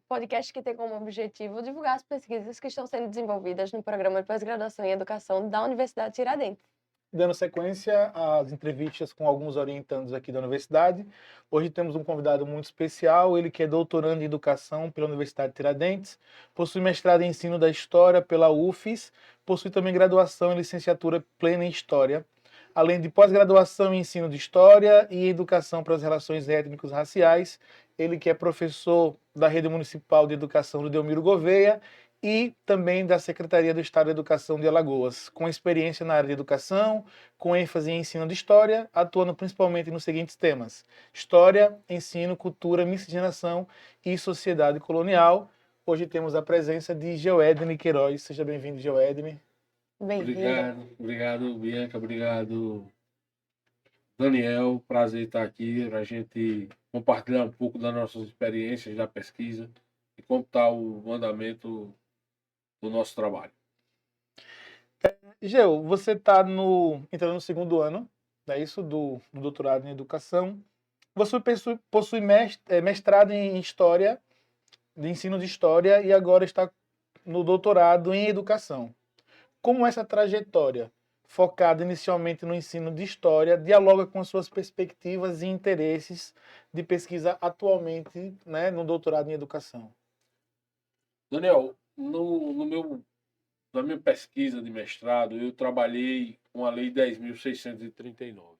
podcast que tem como objetivo divulgar as pesquisas que estão sendo desenvolvidas no programa de pós-graduação em educação da Universidade Tiradentes. Dando sequência às entrevistas com alguns orientandos aqui da universidade, hoje temos um convidado muito especial, ele que é doutorando em Educação pela Universidade Tiradentes, possui mestrado em Ensino da História pela UFES, possui também graduação e licenciatura plena em História, além de pós-graduação em Ensino de História e Educação para as Relações Étnicos-Raciais, ele que é professor da Rede Municipal de Educação do Delmiro Gouveia e também da Secretaria do Estado de Educação de Alagoas, com experiência na área de educação, com ênfase em ensino de história, atuando principalmente nos seguintes temas: história, ensino, cultura, miscigenação e sociedade colonial. Hoje temos a presença de Geoedne Queiroz. Seja bem-vindo, Geoedne. Bem-vindo. Obrigado, Bianca, obrigado, Daniel. Prazer estar aqui para a gente compartilhar um pouco das nossas experiências da pesquisa e como está o andamento do nosso trabalho. Geo, você está entrando no segundo ano, é isso, do doutorado em educação. Você possui mestrado em história, de ensino de história, e agora está no doutorado em educação. Como essa trajetória, focada inicialmente no ensino de história, dialoga com as suas perspectivas e interesses de pesquisa atualmente, né, no doutorado em educação? Daniel, na minha pesquisa de mestrado, eu trabalhei com a Lei 10.639.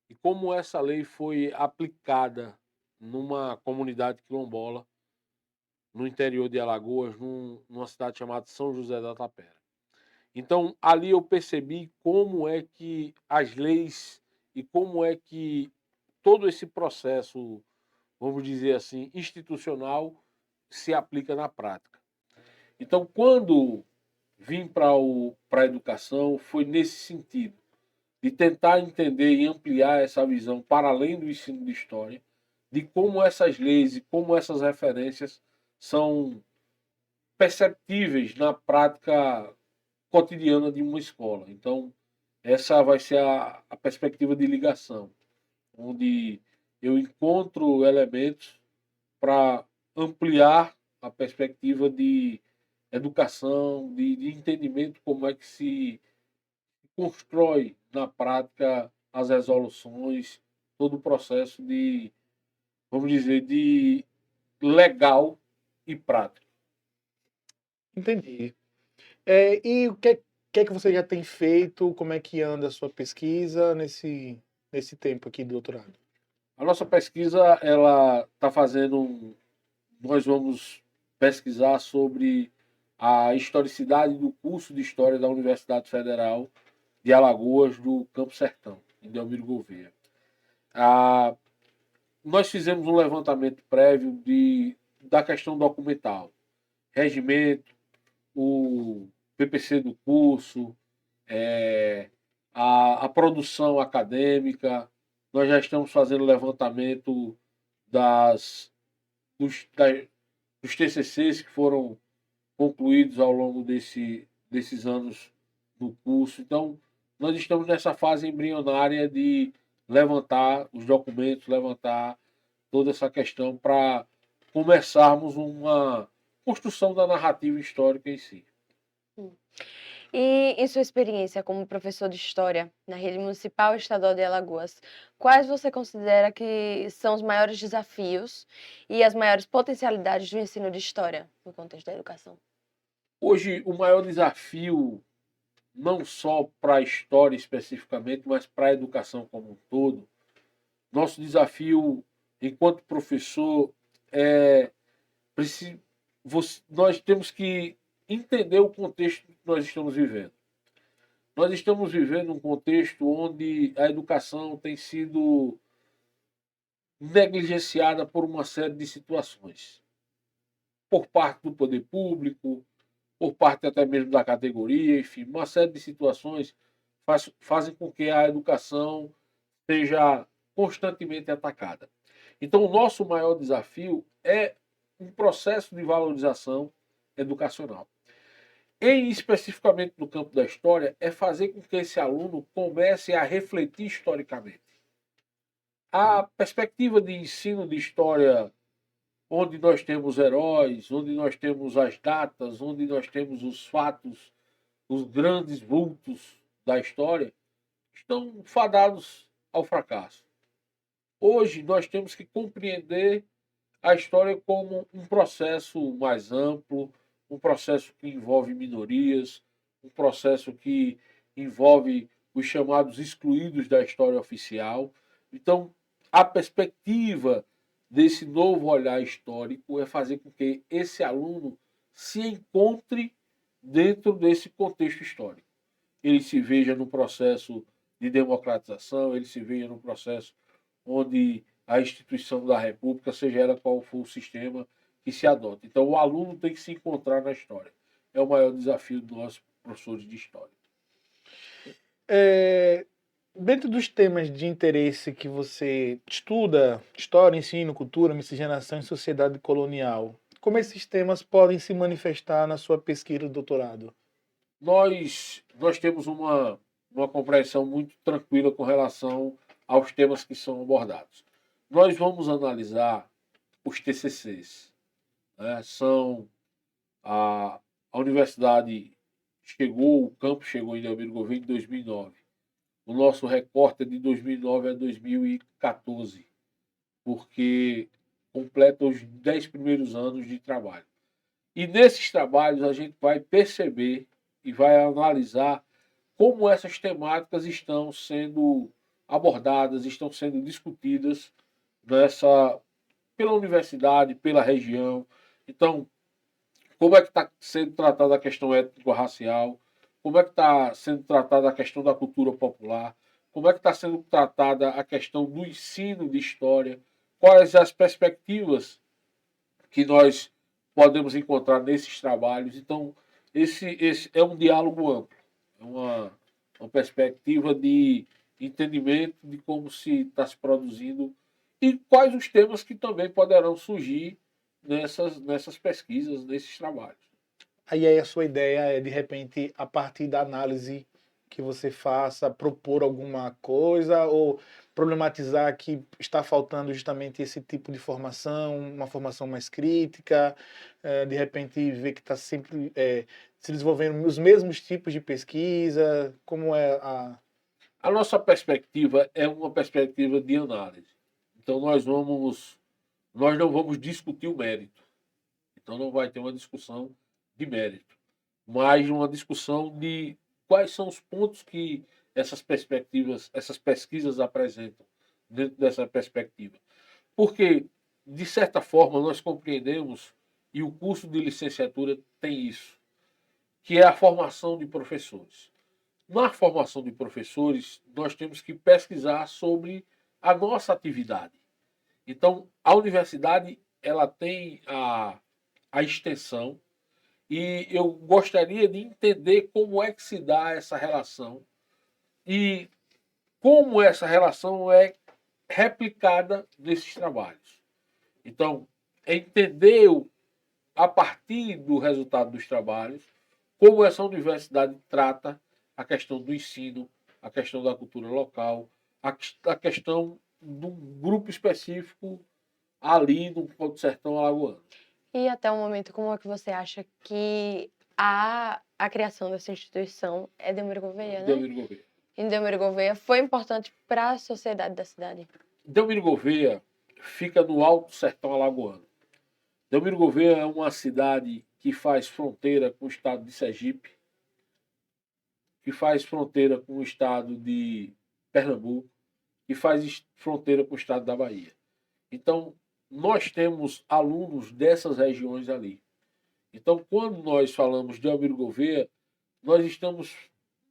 E como essa lei foi aplicada numa comunidade quilombola, no interior de Alagoas, numa cidade chamada São José da Tapera. Então, ali eu percebi como é que as leis e como é que todo esse processo, vamos dizer assim, institucional, se aplica na prática. Então, quando vim para a educação, foi nesse sentido, de tentar entender e ampliar essa visão para além do ensino de história, de como essas leis e como essas referências são perceptíveis na prática cotidiana de uma escola. Então, essa vai ser a perspectiva de ligação, onde eu encontro elementos para ampliar a perspectiva de educação, de entendimento como é que se constrói na prática as resoluções, todo o processo de, vamos dizer, de legal e prático. Entendi. E o que é que você já tem feito? Como é que anda a sua pesquisa nesse tempo aqui do doutorado? A nossa pesquisa, ela está nós vamos pesquisar sobre a historicidade do curso de História da Universidade Federal de Alagoas, do Campo Sertão, em Delmiro Gouveia. Nós fizemos um levantamento prévio da questão documental, regimento, o PPC do curso, a produção acadêmica. Nós já estamos fazendo levantamento dos TCCs que foram concluídos ao longo desses anos no curso. Então, nós estamos nessa fase embrionária de levantar os documentos, levantar toda essa questão para começarmos uma construção da narrativa histórica em si. E em sua experiência como professor de História na Rede Municipal e Estadual de Alagoas, quais você considera que são os maiores desafios e as maiores potencialidades do ensino de História no contexto da educação? Hoje, o maior desafio, não só para a história especificamente, mas para a educação como um todo, nosso desafio enquanto professor é nós temos que entender o contexto que nós estamos vivendo. Nós estamos vivendo um contexto onde a educação tem sido negligenciada por uma série de situações, por parte do poder público, por parte até mesmo da categoria, enfim, uma série de situações fazem com que a educação seja constantemente atacada. Então, o nosso maior desafio é um processo de valorização educacional. Especificamente no campo da história, é fazer com que esse aluno comece a refletir historicamente. A perspectiva de ensino de história onde nós temos heróis, onde nós temos as datas, onde nós temos os fatos, os grandes vultos da história, estão fadados ao fracasso. Hoje nós temos que compreender a história como um processo mais amplo, um processo que envolve minorias, um processo que envolve os chamados excluídos da história oficial. Então, a perspectiva desse novo olhar histórico é fazer com que esse aluno se encontre dentro desse contexto histórico. Ele se veja no processo de democratização, ele se veja no processo onde a instituição da República, seja ela qual for o sistema que se adota. Então, o aluno tem que se encontrar na história. É o maior desafio dos nossos professores de história. Dentro dos temas de interesse que você estuda, história, ensino, cultura, miscigenação e sociedade colonial, como esses temas podem se manifestar na sua pesquisa de doutorado? Nós temos uma compreensão muito tranquila com relação aos temas que são abordados. Nós vamos analisar os TCCs. Né? A universidade chegou, o campus chegou em Delmiro Gouveia em 2009. O nosso recorte é de 2009 a 2014, porque completa os 10 primeiros anos de trabalho. E nesses trabalhos a gente vai perceber e vai analisar como essas temáticas estão sendo abordadas, estão sendo discutidas pela universidade, pela região. Então, como é que está sendo tratada a questão étnico-racial, como é que está sendo tratada a questão da cultura popular, como é que está sendo tratada a questão do ensino de história, quais as perspectivas que nós podemos encontrar nesses trabalhos. Então, esse é um diálogo amplo, é uma perspectiva de entendimento de como está se produzindo e quais os temas que também poderão surgir nessas pesquisas, nesses trabalhos. Aí a sua ideia é, de repente, a partir da análise que você faça, propor alguma coisa ou problematizar que está faltando justamente esse tipo de formação, uma formação mais crítica, de repente ver que está sempre se desenvolvendo os mesmos tipos de pesquisa, como é a... A nossa perspectiva é uma perspectiva de análise. Então nós não vamos discutir o mérito. Então não vai ter uma discussão de mérito, mas uma discussão de quais são os pontos que essas perspectivas, essas pesquisas apresentam dentro dessa perspectiva. Porque, de certa forma, nós compreendemos, e o curso de licenciatura tem isso, que é a formação de professores. Na formação de professores, nós temos que pesquisar sobre a nossa atividade. Então, a universidade ela tem a extensão e eu gostaria de entender como é que se dá essa relação e como essa relação é replicada nesses trabalhos. Então, é entender a partir do resultado dos trabalhos como essa universidade trata a questão do ensino, a questão da cultura local, a questão de um grupo específico ali no Alto Sertão Alagoano. E até o momento, como é que você acha que a criação dessa instituição é Delmiro Gouveia, né? Delmiro Gouveia. Em Delmiro Gouveia foi importante para a sociedade da cidade? Delmiro Gouveia fica no Alto Sertão Alagoano. Delmiro Gouveia é uma cidade que faz fronteira com o estado de Sergipe, que faz fronteira com o estado de Pernambuco, que faz fronteira com o estado da Bahia. Então, nós temos alunos dessas regiões ali. Então, quando nós falamos de Delmiro Gouveia, nós estamos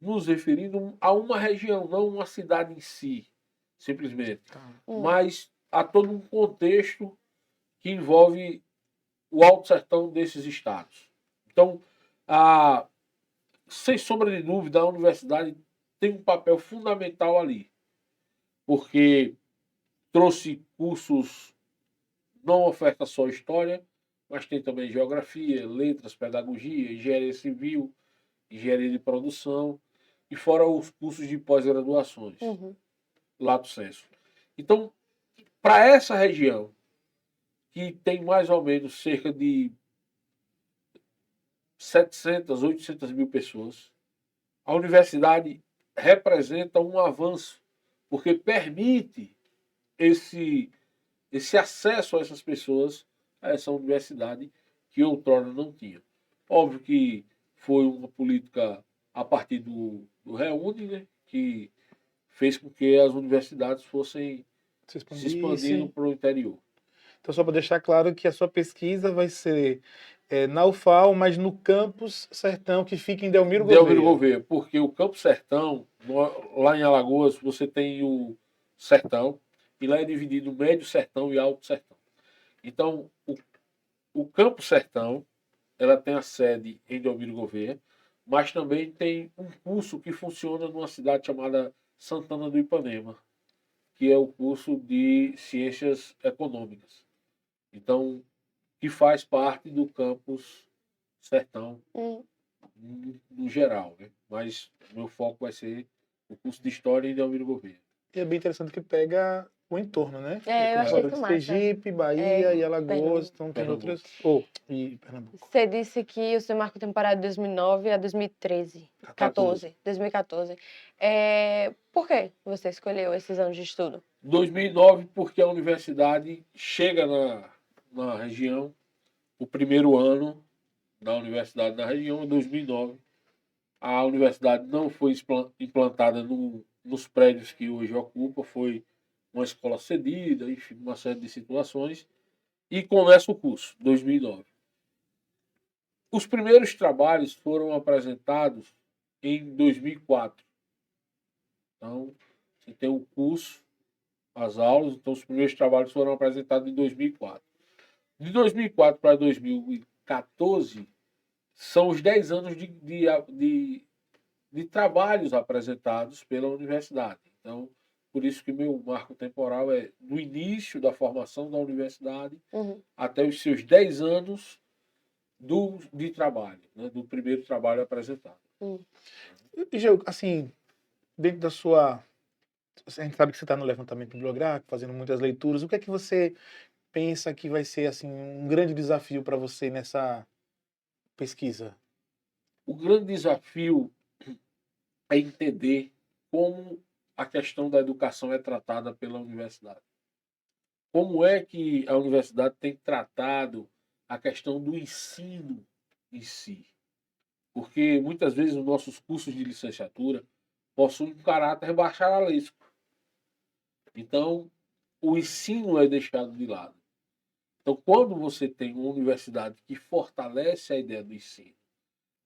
nos referindo a uma região, não uma cidade em si, simplesmente, mas a todo um contexto que envolve o Alto Sertão desses estados. Então, sem sombra de dúvida, a universidade tem um papel fundamental ali, porque trouxe cursos, não oferta só história, mas tem também geografia, letras, pedagogia, engenharia civil, engenharia de produção, e fora os cursos de pós-graduações, lato sensu. Então, para essa região, que tem mais ou menos cerca de 700, 800 mil pessoas. A universidade representa um avanço, porque permite esse acesso a essas pessoas a essa universidade que outrora não tinha. Óbvio que foi uma política a partir do Reúne, né, que fez com que as universidades fossem Se se expandindo expandisse. para o interior. Então, só para deixar claro que a sua pesquisa vai ser na UFAL, mas no campus Sertão, que fica em Delmiro Delmiro Gouveia. Gouveia, porque o Campo Sertão, lá em Alagoas, você tem o Sertão, e lá é dividido Médio Sertão e Alto Sertão. Então, o Campo Sertão, ela tem a sede em Delmiro Gouveia, mas também tem um curso que funciona numa cidade chamada Santana do Ipanema, que é o curso de Ciências Econômicas. Então, que faz parte do campus Sertão no geral, né? Mas meu foco vai ser o curso de História em Delmiro Gouveia. E é bem interessante que pega o entorno, né? É, eu Como achei falou isso de massa. Sergipe, Bahia e Alagoas, Pernambuco. então tem Pernambuco. outras. Oh, e Pernambuco. Você disse que o seu marco temporal é de 2009 a 2013. 2014. Por que você escolheu esses anos de estudo? 2009, porque a universidade chega na região, o primeiro ano da universidade na região é 2009. A universidade não foi implantada nos prédios que hoje ocupa, foi uma escola cedida, enfim, uma série de situações, e começa o curso, 2009. Os primeiros trabalhos foram apresentados em 2004. Então, você tem o curso, as aulas, então os primeiros trabalhos foram apresentados em 2004. De 2004 para 2014, são os 10 anos de trabalhos apresentados pela universidade. Então, por isso que meu marco temporal é do início da formação da universidade até os seus 10 anos de trabalho, né, do primeiro trabalho apresentado. E, Geu, assim, dentro da sua. A gente sabe que você está no levantamento bibliográfico, fazendo muitas leituras. O que é que você pensa que vai ser assim um grande desafio para você nessa pesquisa? O grande desafio é entender como a questão da educação é tratada pela universidade. Como é que a universidade tem tratado a questão do ensino em si? Porque muitas vezes os nossos cursos de licenciatura possuem um caráter bacharelesco. Então, o ensino é deixado de lado. Então, quando você tem uma universidade que fortalece a ideia do ensino,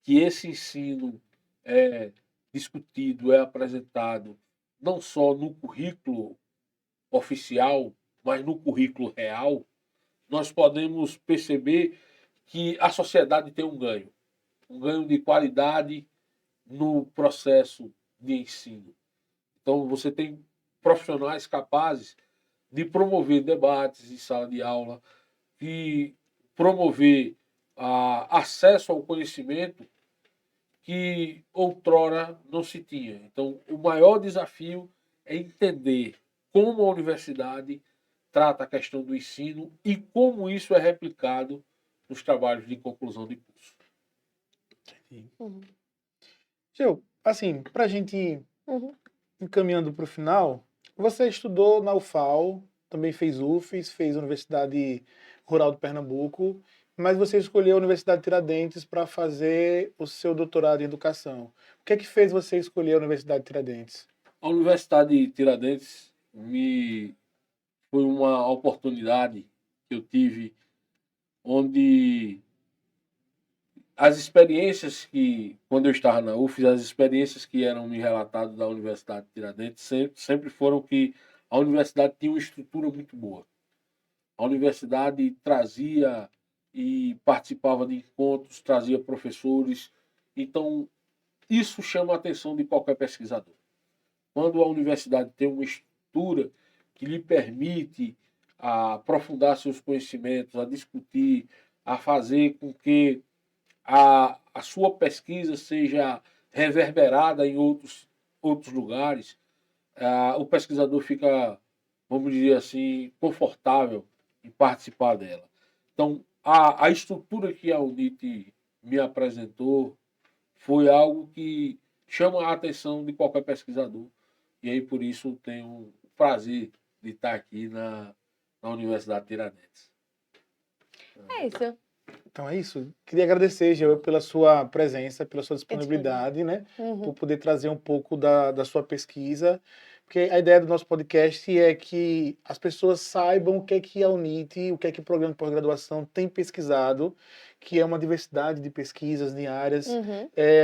que esse ensino é discutido, é apresentado não só no currículo oficial, mas no currículo real, nós podemos perceber que a sociedade tem um ganho de qualidade no processo de ensino. Então, você tem profissionais capazes de promover debates em sala de aula, de promover acesso ao conhecimento que outrora não se tinha. Então, o maior desafio é entender como a universidade trata a questão do ensino e como isso é replicado nos trabalhos de conclusão de curso. Geu, assim, para a gente ir encaminhando para o final, você estudou na UFAL, também fez UFES, fez Universidade Rural de Pernambuco, mas você escolheu a Universidade Tiradentes para fazer o seu doutorado em educação. O que é que fez você escolher a Universidade Tiradentes? A Universidade de Tiradentes foi uma oportunidade que eu tive onde as experiências quando eu estava na UFES, as experiências que eram me relatadas da Universidade de Tiradentes sempre foram que a universidade tinha uma estrutura muito boa. A universidade trazia e participava de encontros, trazia professores. Então, isso chama a atenção de qualquer pesquisador. Quando a universidade tem uma estrutura que lhe permite aprofundar seus conhecimentos, a discutir, a fazer com que a sua pesquisa seja reverberada em outros lugares, o pesquisador fica, vamos dizer assim, confortável em participar dela. Então, a estrutura que a UNIT me apresentou foi algo que chama a atenção de qualquer pesquisador. E aí, por isso, tenho o prazer de estar aqui na Universidade Tiradentes. É isso. Então é isso. Queria agradecer, Geu, pela sua presença, pela sua disponibilidade, né? Por poder trazer um pouco da sua pesquisa. Porque a ideia do nosso podcast é que as pessoas saibam o que é a UNIT, o que é o programa de pós-graduação tem pesquisado, que é uma diversidade de pesquisas, de áreas.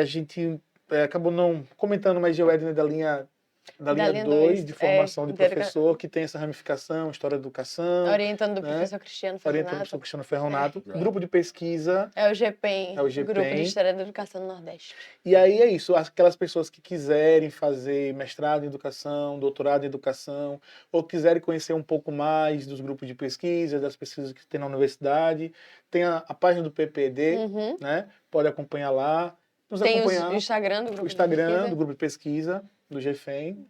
A gente acabou não comentando, mas Geu é da linha 2 de formação de professor, que tem essa ramificação, história da educação. Orientando do professor Cristiano Ferronato. Orientando o professor Cristiano Ferronato. Grupo de pesquisa. É o GPEM, Grupo de História da Educação do Nordeste. E aí é isso, aquelas pessoas que quiserem fazer mestrado em educação, doutorado em educação, ou quiserem conhecer um pouco mais dos grupos de pesquisa, das pesquisas que tem na universidade, tem a página do PPD, né? Pode acompanhar lá. Tem o Instagram do grupo do grupo de pesquisa, do GPEM,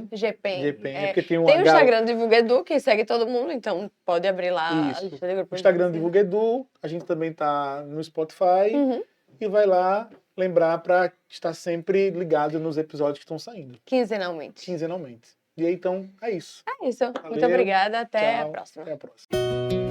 porque tem o Instagram do Divulguedu, que segue todo mundo, então pode abrir lá a lista do grupo. O Instagram do Divulguedu, a gente também tá no Spotify, e vai lá lembrar para estar sempre ligado nos episódios que estão saindo. Quinzenalmente. E aí, então, é isso. É isso. Valeu, muito obrigada, até a próxima. Até a próxima.